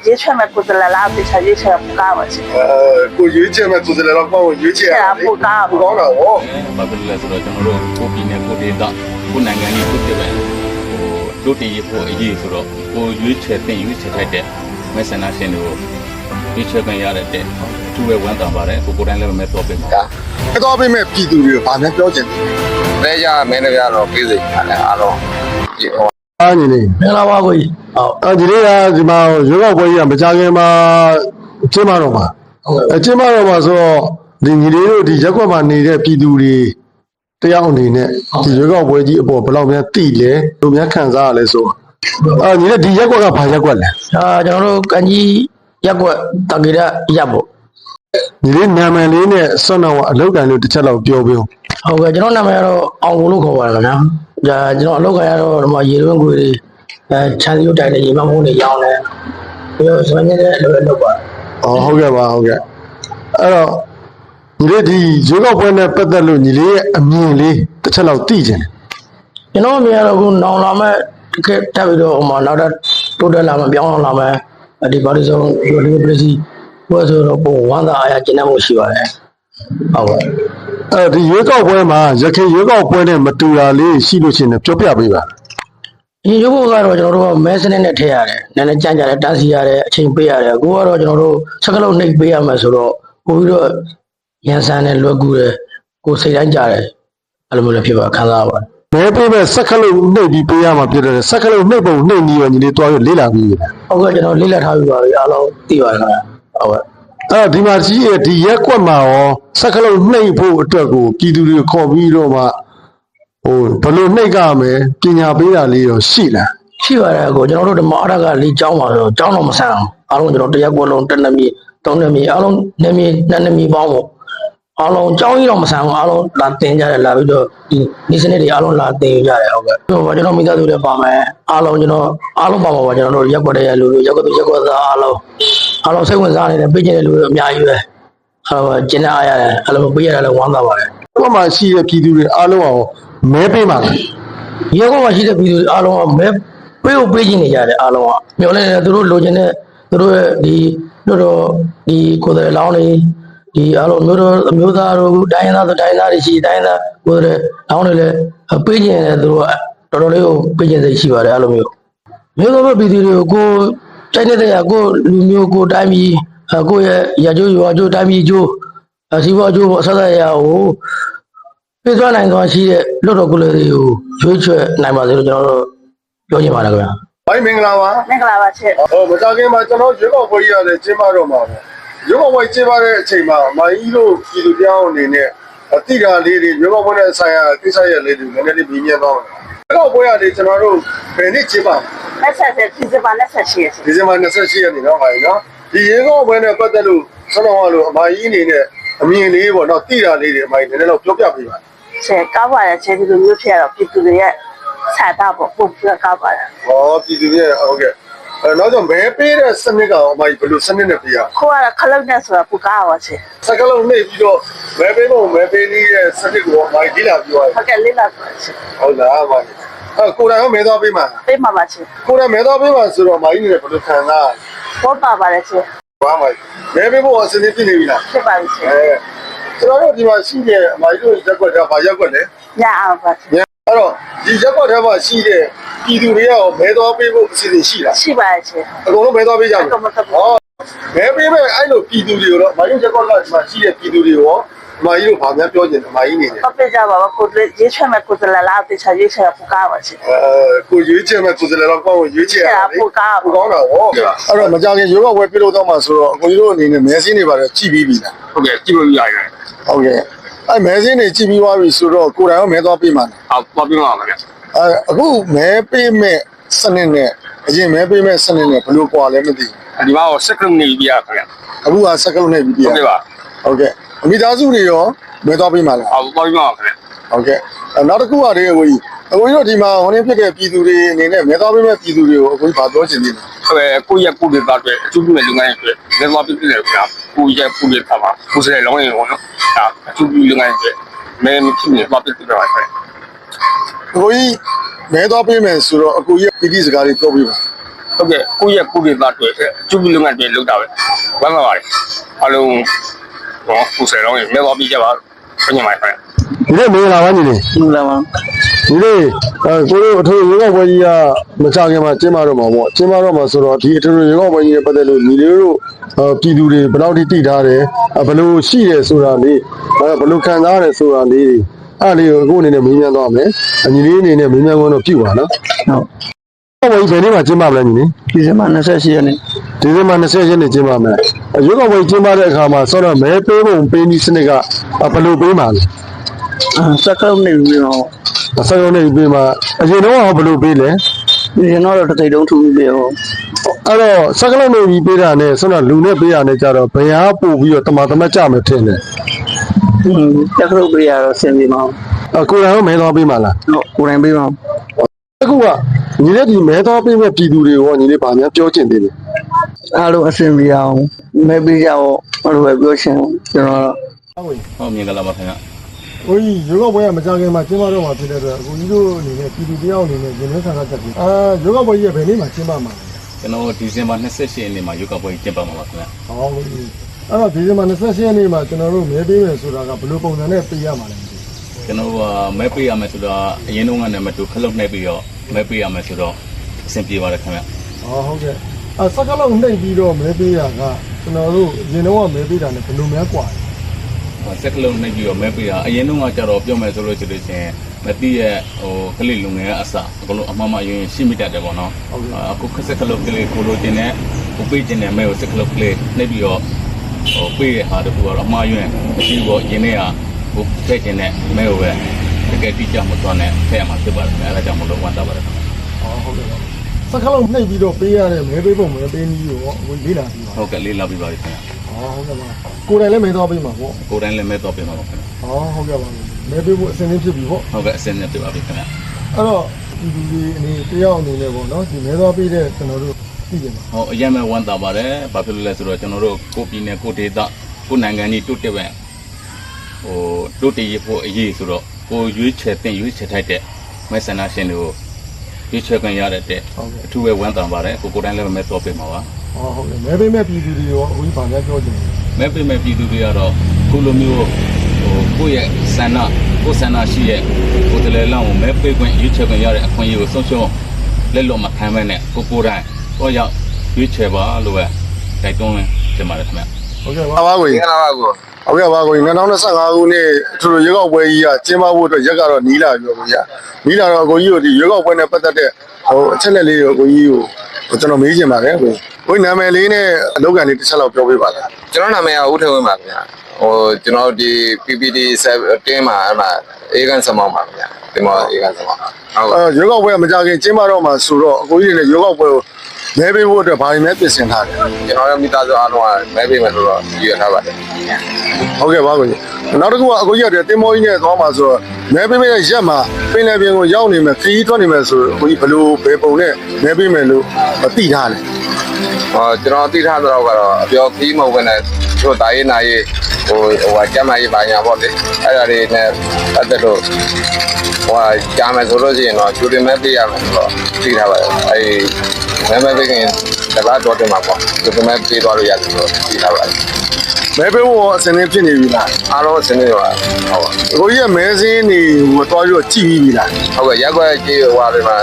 接全面过得来，哪对他有钱不干了去？ကိုရွေးချယ်မဲ့ကိုယ်စားလှယ်တော့ကောင်းကိုရွေးချယ်ရတယ် 不干不ကောင်းတာဗော ဘာဖြစ်လဲဆိုတော့ကျွန်တော်တို့ကိုပြည်နယ်ကိုဒေသကိုနိုင်ငံကြီးကိုပြည့်ပဲတို့တည်ရဖို့အရေးဆိုတော့ကိုရွေးချယ်တင်ရွေးချယ်ထိုက်တဲ့မဲဆန္ဒရှင်တွေကိုရွေးချယ်ခွင့်ရတဲ့သူ့ရဲ့ဝန်တောင်ပါတယ်ကိုတိုင်းလည်းမဲတော့ပြင်ပါ အဲ့တော့ပြင်မဲ့ပြည်သူတွေကိုဗာများပြောချင်တယ် လဲကြမင်းတို့ကတော့ပြေးစိတ်ရတယ်အားလုံးဒီဟော အားညီလေး မင်္ဂလာပါကိုကြီးဟုတ် အဲဒီလေးကဒီမှာရွေးကောက်ပွဲကြီးကမကြခင်မှာကျင်းပတော့မှာကျင်းပတော့မှာဆိုတော့ဒီညီလေးတို့ဒီရက်ကွက်မှာနေတဲ့ပြည်သူတွေတယောက်အနေနဲ့ဒီရွေးကောက်ပွဲကြီးအပေါ်ဘယ်လောက်များတိလဲဘယ်လိုများခံစားရလဲဆိုညီလေးဒီရက်ကွက်ကဘာရက်ကွက်လဲ ကျွန်တော်တို့ကန်ကြီးရက်ကွက်တက္ကရာရပ်ပေါ့ ညီလေးနာမည်လေးနဲ့ဆွမ်းတော်ကအလောက်ကန်လို့တစ်ချက်လောက်ပြောပြအောင် ဟုတ်ကဲ့ကျွန်တော်နာမည်ကတော့အောင်ကိုလို့ခေါ်ပါတယ်ခင်ဗျာကျွန်တော်အလုပ်ခရတော့ဒီမှာရေတွင်းကိုတွေချမ်းရုပ်တိုင်နဲ့ရေမဖုံးတွေရောင်းတယ်ပြီးတော့စပင်းနဲ့အလုပ်လုပ်ပါ ဟုတ်ကဲ့ပါဟုတ်ကဲ့အဲ့တော့ညီလေးဒီရွေးကောက်ပွဲနဲ့ပတ်သက်လို့ညီလေးရဲ့အမြင်လေးတစ်ချက်လောက်သိချင်တယ် ကျွန်တော်အမြင်ကတော့ခုနောင်လာမဲ့ခက်တက်ပြီးတော့ဟိုမှာနောက်တော့တိုးတက်လာမဲ့ပြောင်းလာမဲ့ဒီပါတီဆုံးဒီလိုပစ္စည်းဘယ်ဆိုတော့ပုံဝမ်းသာအားရကျင့်တတ်မှုရှိပါတယ်ဟုတ်ကဲ့ ဒီရွေးကောက်ပွဲမှာရခိုင်ရွေးကောက်ပွဲနဲ့မတူတာလေးရှိလို့ရှိရင်ပြောပြပေးပါ ဒီရုပ်ဘုတ်ကတော့ကျွန်တော်တို့မဲစနစ်နဲ့ထည့်ရတယ်နည်းနည်းကြမ်းကြတယ်တန်းစီရတယ်အချိန်ပေးရတယ်အခုကတော့ကျွန်တော်တို့စကလုံးနှိပ်ပေးရမယ်ဆိုတော့ပို့ပြီးတော့ရန်ဆန်နဲ့လွယ်ကူတယ်ကိုယ်စိတ်တိုင်းကြတယ်အဲ့လိုမျိုးလည်းဖြစ်ပါခံစားရပါတယ် မဲပေးမဲ့စက္ကလုံးနှိပ်ပြီးပေးရမှာဖြစ်တယ်စက္ကလုံးနှိပ်ပုံနှိပ်ပြီးရောညီလေးတွားရလေးလာပြီး ဟုတ်ကဲ့ကျွန်တော်လေးလက်ထားပြီးပါပြီအားလုံးသိပါတယ်ခင်ဗျဟုတ်ကဲ့ ဒီမှာကြီးရဲ့ဒီရက်ကွက်မှာရောစက္ကလုံးနှိပ်ဖို့အတွက်ကိုပြည်သူတွေခေါ်ပြီးတော့မှဘယ်လိုနှိပ်ကြမယ်ပညာပေးတာလေးရောရှိလား ရှိပါတယ်ကိုကျွန်တော်တို့ဓမ္မအရကလေးကျောင်းပါဆိုကျောင်းတော့မဆန်အောင်အားလုံးကျွန်တော်တရက်ကွက်လုံးတစ်နှစ်မြေသုံးနှစ်မြေအားလုံးနှစ်မြေနှစ်နှစ်မြေပေါင်းပေါ့အားလုံးကျောင်းကြီးတော့မဆန်ဘူးအားလုံးလာတင်ကြတယ်လာပြီးတော့ဒီနေ့စနစ်တွေအားလုံးလာတင်ကြတယ်ဟုတ်ကဲ့ဟိုကျွန်တော်မိသားစုတွေပါမယ်အားလုံးကျွန်တော်အားလုံးပါမှာပါကျွန်တော်တို့ရက်ကွက်တဲ့လူတွေရက်ကွက်သူရက်ကွက်သားအားလုံးစိတ်ဝင်စားနေတယ်ပေးကြတဲ့လူတွေအများကြီးပဲကျင်းနေအားရတယ်အဲ့လိုပေးရတယ်လည်းဝမ်းသာပါတယ် ကွက်မှာရှိတဲ့ပြည်သူတွေအားလုံးအောင်မဲပေးပါလား ရက်ကွက်မှာရှိတဲ့ပြည်သူတွေအားလုံးကမဲပေးချင်နေကြတယ်အားလုံးကမျောလဲသူတို့လိုချင်တဲ့သူတို့ရဲ့ဒီတို့တော့ဒီကိုယ်တိုင်လောင်းနေဒီအားလုံးမျိုးတို့အမျိုးသားတို့တိုင်းသားဆိုတိုင်းသားတွေရှိတိုင်းသားကိုယ်တိုင်လောင်းနေလဲပေးချင်တယ်သူတို့ကတော်တော်လေးကိုပေးချင်စိတ်ရှိပါတယ်အဲ့လိုမျိုးတော်ဘက်ပြည်သူတွေကိုတိုက်နေတဲ့ကိုလူမျိုးကိုတိုင်းပြည်ကိုရဲ့ရကြိုးရွာကြိုးတိုင်းပြည်ကြိုးစီးပွားကြိုးပေါ့ဆက်ဆက်ရကိုပြေးသွားနိုင်သွားရှိတဲ့လွတ်တော်ကိုယ်တွေကိုရွေးချယ်နိုင်ပါစေလို့ကျွန်တော်တို့ပြောချင်ပါတယ်ခင်ဗျာ ဘိုင်းမင်္ဂလာပါ 那个喇叭去， မကြခင်မှာကျွန်တော်ရွေးကောက်ပွဲကြီးရတယ်ကျင်းပတော့မှာပဲရွေးကောက်ပွဲကျင်းပတဲ့အချိန်မှာမိုင်းကြီးတို့ပြည်သူပြောင်းအနေနဲ့အတိအလေးတွေရွေးကောက်ပွဲနဲ့ဆိုင်ရာကိစ္စရပ်လေးတွေနည်းနည်းလေးမြင်မြင်တော့ရွေးကောက်ပွဲရတယ်ကျွန်တော်တို့ဘယ်နေ့ကျင်းပ 那才是第一把那才是。 ဒီဇင်ဘာ28ရက်နေ့တော့ပါပြီနော်ဒီရွေးကောက်ပွဲနဲ့ပတ်သက်လို့ကျွန်တော်ကလို့အမကြီးအနေနဲ့အမြင်လေးပေါ့နော်တိတာလေးတွေအမကြီးနည်းနည်းတော့ပြောပြပေးပါ 是搞不完，这个没骗了，比这个也菜大不搞不完。 ဟောပြည်သူရဲ့ဟုတ်ကဲ့နောက်တော့မဲပေးတဲ့စနစ်ကအမကြီးဘယ်လိုစနစ်နဲ့ပေးရ 可完了，可能那时候不搞我去， စကလုံးနှိပ်ပြီးတော့မဲပေးဖို့မဲပေးနည်းရဲ့စနစ်ကိုအမကြီးလေ့လာပြီးသွား 他给你了去， ဟုတ်လားအမကြီးကိုယ်တိုင်ရောမဲသွားပေးမှာ 对妈妈去， ကိုယ်တိုင်မဲသွားပေးမှာဆိုတော့အမကြီးနေဘယ်လိုခံစား 我爸爸的去， ဘာမှမဲပေးဖို့အစနစ်ပြည့်နေပြီလား 去爸爸去， ကျွန်တော်တို့ဒီမှာရှိတဲ့အမကြီးတို့ရက်ွက်တာဗာရက်ွက်လေ 伢俺爸去， အဲ့တော့ဒီရက်ွက်ထဲမှာရှိတဲ့ပြည်သူတွေရောမဲသွားပေးဖို့အစီအစဉ်ရှိလား 去爸爸去， အကုန်လုံးမဲသွားပေးကြတယ် 那个么子不， မဲပေးမဲ့အဲ့လိုပြည်သူတွေရောအမကြီးရက်ွက်ကဒီမှာရှိတဲ့ပြည်သူတွေရောအမကြီးတို့ဘာများပြောချင်တယ်အမကြီးနေတယ် 我别家爸爸过来，也全面过得来，哪对他有钱不搞我去， ကိုရွေးချယ်မဲ့ကိုယ်စားလှယ်တော့ကောင်းကိုရွေးချယ်ရတယ် 不搞 ကိုကောင်းတာဟောအဲ့တော့မကြခင်ရွေးကောက်ပွဲပြုလုပ်တော့မှဆိုတော့အကိုကြီးတို့အနေနဲ့မဲစင်းတွေပါတယ်ကြည့်ပြီးပြီလား ဟုတ်ကဲ့ကြည့်လို့ရတယ် ဟုတ်ကဲ့အဲ့မဲစင်းတွေကြည့်ပြီးသွားပြီဆိုတော့ကိုယ်တိုင်ရောမဲသွားပေးမှာ ဟောပြပါမယ်ဗျ အခုမဲပေးမဲ့စနစ်နဲ့အရင်မဲပေးမဲ့စနစ်နဲ့ဘယ်လိုကွာလဲမသိ ဒီမှာစက်ကလုံးနေပြရခင်ဗျ ဘူးအခုကစက်ကလုံးနဲ့ပြီးပြ ဟုတ်ကဲ့ပါ ဟုတ်ကဲ့မိသားစုတွေရောမဲသွားပေးမှာလား ဟောပြပါခင်ဗျ ဟုတ်ကဲ့နောက်တစ်ခုကတည်းကကိုကြီးတို့ဒီမှာဟိုနေ့ဖြစ်တဲ့ပြည်သူတွေအနေနဲ့မဲသွားပေးမဲ့ပြည်သူတွေကိုအခုဘာပြောချင်သေးလဲ ကိုရက်ကိုတွေသားတွေအကျိုးပြုမဲ့လုပ်ငန်းတွေလက်သွားပြည့်တယ်ခင်ဗျကိုရက်ကိုတွေသားပါကိုယ်စတဲ့လောင်းရင်ပေါ့နော်ဒါအကျိုးပြုလုပ်ငန်းတွေမဲမဖြစ်နေသွားပြည့်တယ်ပါခင်ဗျ ကိုကြီးမဲသွားပေးမယ်ဆိုတော့အကိုကြီးပြည်စကားတွေပြောပြပါ ဟုတ်ကဲ့ကိုယ့်ရဲ့ကိုယ်တွေသားတွေအကျိုးပြုလုပ်ငန်းတွေလုပ်တာပဲဝမ်းသာပါတယ်အားလုံးဟောကိုယ်စားလုံးမြေသွားပြီးကြပါဘယ်ညမှာပဲ ဒီနေ့မင်္ဂလာပါညီလေး မင်္ဂလာပါ ဒီနေ့ကိုတို့အထူးရေကောက်ပွဲကြီးကမကြခင်မှာကျင်းပတော့မှာပေါ့ကျင်းပတော့မှာဆိုတော့ဒီအထူးရေကောက်ပွဲကြီးနဲ့ပတ်သက်လို့ညီလေးတို့ပြည်သူတွေဘယ်လောက်ထိတည်ထားတယ်ဘယ်လိုရှိတယ်ဆိုတာလေးဘယ်လိုခံစားရတယ်ဆိုတာလေးအဲ့လေးကိုအခုအနေနဲ့မေးမြန်းသွားမယ်ညီလေးအနေနဲ့မေးမြန်းခွင့်တော့ပြုပါနော် ဟုတ် ရေကောက်ပွဲကြီးဘယ်နေ့မှာကျင်းပမလဲညီလေး ဒီဇင်ဘာ28ရက်နေ့ ဒီဇင်ဘာ20ရက်နေ့ကျင်းပမယ်ရေကောက်ပွဲကျင်းပတဲ့အခါမှာဆိုတော့မဲပေးပုံပေးနည်းစနစ်ကဘယ်လိုပေးမှာလဲ စက္ကလုံးနေပြီးတော့ အစရုံးနေပေးမှာအရင်တော့ဘယ်လိုပေးလဲ ဒီရင်တော့တစ်သိတုံးထူပြီးပြော အဲ့တော့စက်ကလုံးနေပြီးပေးတာနဲ့ဆိုတော့လူနဲ့ပေးတာနဲ့ကြတော့ဘယ်ဟာပို့ပြီးတော့တမတ်ကြမယ်ထင်တယ် စက္ကလုံးပေးရတော့ဆင်ပြေမှာ ကိုယ်တိုင်ရောမဲသွားပေးမှာလား ဟုတ်ကိုယ်တိုင်ပေးပါ အခုကညီလေးဒီမဲသွားပေးမဲ့ပြည်သူတွေရောညီလေးဗာများပြောချင်သေးတယ် အားလုံးအဆင်ပြေအောင်မဲပေးကြအောင်အဲ့လိုပဲပြောချင်ကျွန်တော် ဟုတ်မြင်ကြလားပါခင်ဗျာ ဟိုကြီးရေကောက်ပွဲကမကြခင်မှာကျင်းပတော့မှာဖြစ်တဲ့အတွက်အခုကြီးတို့အနေနဲ့ပြည်သူတယောက်အနေနဲ့ရင်ထဲဆန္ဒတက်ပြီးရေကောက်ပွဲကြီးကဘယ်နေ့မှာကျင်းပမှာလဲ ကျွန်တော်ဒီဇင်ဘာ28ရက်နေ့မှာရုပ်ကပွဲကျင်းပမှာပါခင်ဗျာ ဟောကြီးအဲ့တော့ဒီဇင်ဘာ28ရက်နေ့မှာကျွန်တော်တို့မဲပေးမယ်ဆိုတာကဘယ်လိုပုံစံနဲ့ပေးရမှာလဲ ကျွန်တော်ကမဲပေးရမယ်ဆိုတော့အရင်တုန်းကနဲ့မတူခလုတ်နှိပ်ပြီးတော့မဲပေးရမယ်ဆိုတော့အဆင်ပြေပါတယ်ခင်ဗျာ ဟုတ်ကဲ့စက်ကလုံးနှိပ်ပြီးတော့မဲပေးရကကျွန်တော်တို့ရင်တော့မဲပေးတာနဲ့ဘယ်လိုများกว่า စက်ကလုံးနှိပ်ပြီးတော့မဲပေးတာအရင်တုန်းကကြတော့ပြောမယ်ဆိုလို့ရှိရင်မတိရဲ့ကလေးလူငယ်အစအကုန်လုံးအမှန်မှယဉ်ရှိမိတတ်တယ်ပေါ့နော်အခုခက်စက်ကလုံးကလေးကိုလိုတင်တဲ့ကိုပေးခြင်းနဲ့မဲကိုစက်ကလုံးကလေးနှိပ်ပြီးတော့ပေးတဲ့ဟာတခုကတော့အမှားယွင်းမရှိဘူးရင်းနေကကိုထည့်ခြင်းနဲ့မဲကိုပဲတကယ်တိကျမသွားနဲ့ထည့်ရမှာဖြစ်ပါတယ်အဲဒါကြောင့်မလို့ဝမ်းသာပါတယ် ဟုတ်ကဲ့စက်ကလုံးနှိပ်ပြီးတော့ပေးရတဲ့မဲပေးပုံမဲပေးနည်းကိုဝင်လေးလာပြီးပါ ဟုတ်ကဲ့လေးလာပြီးပါပြီခင်ဗျာ ဟုတ်ကဲ့ပါကိုယ်တိုင်လည်းမဲသွားပေးမှာပေါ့ ကိုယ်တိုင်လည်းမဲတော့ပြင်ပါပါခင်ဗျာ ဟုတ်ကဲ့ပါမဲပေးဖို့အစဉ်သင်းဖြစ်ပြီပေါ့ ဟုတ်ကဲ့အစင်းနဲ့ပြပါပြီခင်ဗျာ အဲ့တော့ဒီလူတွေအနေတယောက်အနေနဲ့ပေါ့နော်ဒီမဲသွားပေးတဲ့ကျွန်တော်တို့သိကြပါ ဟောအရင်မဲ့ဝမ်းသာပါတယ်ဘာဖြစ်လို့လဲဆိုတော့ကျွန်တော်တို့ကိုပြည်နယ်ကိုဒေသကိုနိုင်ငံကြီးတိုးတက်ပဲတိုးတက်ရဖို့အရေးဆိုတော့ကိုရွေးချယ်တင်ရွေးချယ်ထိုက်တဲ့မဲဆန္ဒရှင်တွေကိုရွေးချယ်ခွင့်ရတဲ့အထူးပဲဝမ်းသာပါတယ်ကိုယ်တိုင်လည်းမဲတော့ပြင်ပါပါ ဟုတ်ကဲ့မဲပေးမဲ့ပြည်သူတွေရောအခုဘာများပြောချင်လဲ မဲပေးမဲ့ပြည်သူတွေကတော့ကိုလိုမျိုးကိုယ့်ရဲ့ဆန္ဒကိုယ်ဆန္ဒရှိရဲ့ကိုယ်တည်းလောင်းကိုမဲပေးခွင့်ရွေးချယ်ခွင့်ရတဲ့အခွင့်အရေးကိုဆုံးရှုံးလက်လွတ်မခံမဲနဲ့ကိုယ်တိုင်တော့ရောက်ရွေးချယ်ပါလို့ပဲတိုက်တွန်းတင်ပါတယ်ခင်ဗျာ ဟုတ်ကဲ့ပါကို မင်္ဂလာပါကို ဟုတ်ကဲ့ပါကို2025ခုနှစ်အထူးရေကောက်ပွဲကြီးကကျင်းပဖို့အတွက်ရက်ကတော့နီးလာပြီပေါ့ဗျာနီးလာတော့အကိုကြီးတို့ဒီရေကောက်ပွဲနဲ့ပတ်သက်တဲ့အချက်လက်လေးကိုအကိုကြီးကိုကျွန်တော်မေးချင်ပါတယ်ကိုနာမည်လေးနဲ့အလုပ်ကန်လေးတစ်ချက်လောက်ပြောပေးပါလား ကျွန်တော်နာမည်ကဦးထေဝင်းပါခင်ဗျာကျွန်တော်ဒီ PPD 7မှာအဲ့မှာအေကန်စမောင်းပါခင်ဗျာဒီမှာအေကန်စမောင်းဟုတ်ကဲ့ ရေကောက်ပွဲကမကြခင်ကျင်းပတော့မှာဆိုတော့အကိုကြီးတွေလည်းရေကောက်ပွဲကိုမဲပေးဖို့အတွက်ဘာတွေမဲပြင်ဆင်ထားလဲ ကျွန်တော်ရဲ့မိသားစုအားလုံးကမဲပေးမယ်လို့တော့ရည်ရထားပါတယ် ဟုတ်ကဲ့ပါကိုကြီးနောက်တစ်ခုကအကိုကြီးကတင်မောကြီးနဲ့သွားမှာဆိုတော့မဲပေးမဲ့ရက်မှာပင်လယ်ပြင်ကိုရောက်နေမယ်ခရီးထွက်နေမယ်ဆိုအကိုကြီးဘလို့ဘယ်ပုံနဲ့မဲပေးမယ်လို့သိထားတယ် ကျွန်တော်သိထားတော့ကတော့အပြောခီးမဟုတ်ဘဲနဲ့တို့တာရေးနာရေးဟိုကျမ်းမာရေးပါညာပေါ့လေအဲ့ဒါတွေနဲ့ပတ်သက်လို့ကြားမယ်ဆိုလို့ရှိရင်တော့ကျူတင်မဲပေးရမယ်ဆိုတော့သိထားပါတယ်အဲ့မဲပေးခင်တပတ်တော့တင်မှာပေါ့ကျူတင်မဲပေးသွားလို့ရတယ်ဆိုတော့သိထားပါတယ် မဲပေးဖို့အစင်းလေးဖြစ်နေပြီလား အားလုံးအဆင်ပြေပါဟုတ်ပါ အကိုကြီးကမဲစင်းနေဟိုတွားပြီးတော့ကြည့်ပြီးပြီလား ဟုတ်ကဲ့ရက်ွက်ကြီးဟိုဟာတွေမှာ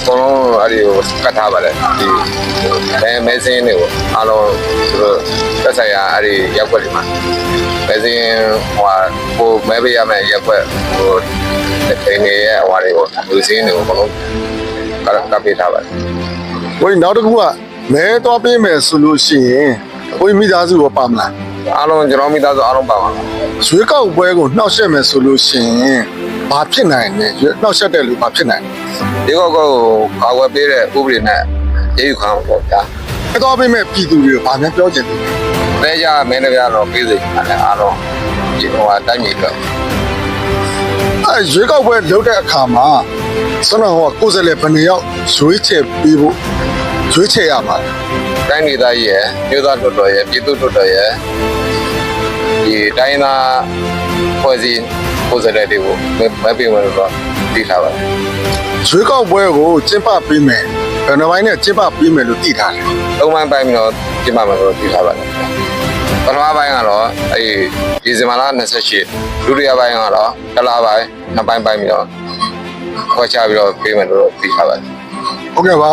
အကုန်လုံးအဲ့ဒီကိုကတ်ထားပါတယ်ဒီမဲစင်းတွေကိုအားလုံးသူတို့သက်ဆိုင်ရာအဲ့ဒီရက်ွက်တွေမှာမဲစင်းဟိုဟာကိုမဲပေးရမယ်ရက်ွက်ဟိုတိနေရဲ့ဟိုဟာတွေကိုလူစင်းတွေကိုအကုန်လုံးကပ်ပေးထားပါတယ် ကိုကြီးနောက်တစ်ခုကမဲသွားပေးမယ်ဆိုလို့ရှိရင်ကိုကြီးမိသားစုရောပါမလား အားလုံးကျွန်တော်မိသားစုအားလုံးပါပါ ရွေးကောက်ပွဲကိုနှောက်ယှက်မယ်ဆိုလို့ရှိရင်ဘာဖြစ်နိုင်လဲနှောက်ယှက်တဲ့လူဘာဖြစ်နိုင် ဒီကောကိုကာဝယ်ပေးတဲ့ဥပဒေနဲ့ရေးယူခံအောင်ပေါ့ဗျာ လဲသွားပေးမဲ့ပြည်သူတွေကိုဘာများပြောချင်လဲ လဲကြမင်းတွေကတော့ပေးစေချင်တယ်အားလုံးဒီဟိုဟာတိုင်းပြည်တော့ ရွေးကောက်ပွဲလုပ်တဲ့အခါမှာစနဟောကိုယ်စားလှယ်ဘယ်နှယောက်ရွေးချယ်ပေးဖို့ရွေးချယ်ရမှာ တိုင်းဒေသကြီးရဲ့မြို့သားတော်တော်ရဲ့ပြည်သူတော်တော်ရဲ့ဒီတိုင်းသားဖွဲ့စည်းကိုယ်စားလှယ်တွေကိုမပေးဝင်လို့တော့သိထားပါတယ် ရွေးကောက်ပွဲကိုကျင်းပပေးမယ် ဘယ်နှပိုင်းနဲ့ကျင်းပပြီးမယ်လို့သိထားတယ် သုံးပိုင်းပိုင်းပြီးတော့ကျင်းပမယ်လို့ပြောထားပါတယ်ပထမပိုင်းကတော့ဒီဇင်ဘာလ28ဒုတိယပိုင်းကတော့တစ်လပိုင်းနှစ်ပိုင်းပိုင်းပြီးတော့ခေါ်ချပြီးတော့ပေးမယ်လို့သိထားပါတယ် ဟုတ်ကဲ့ပါ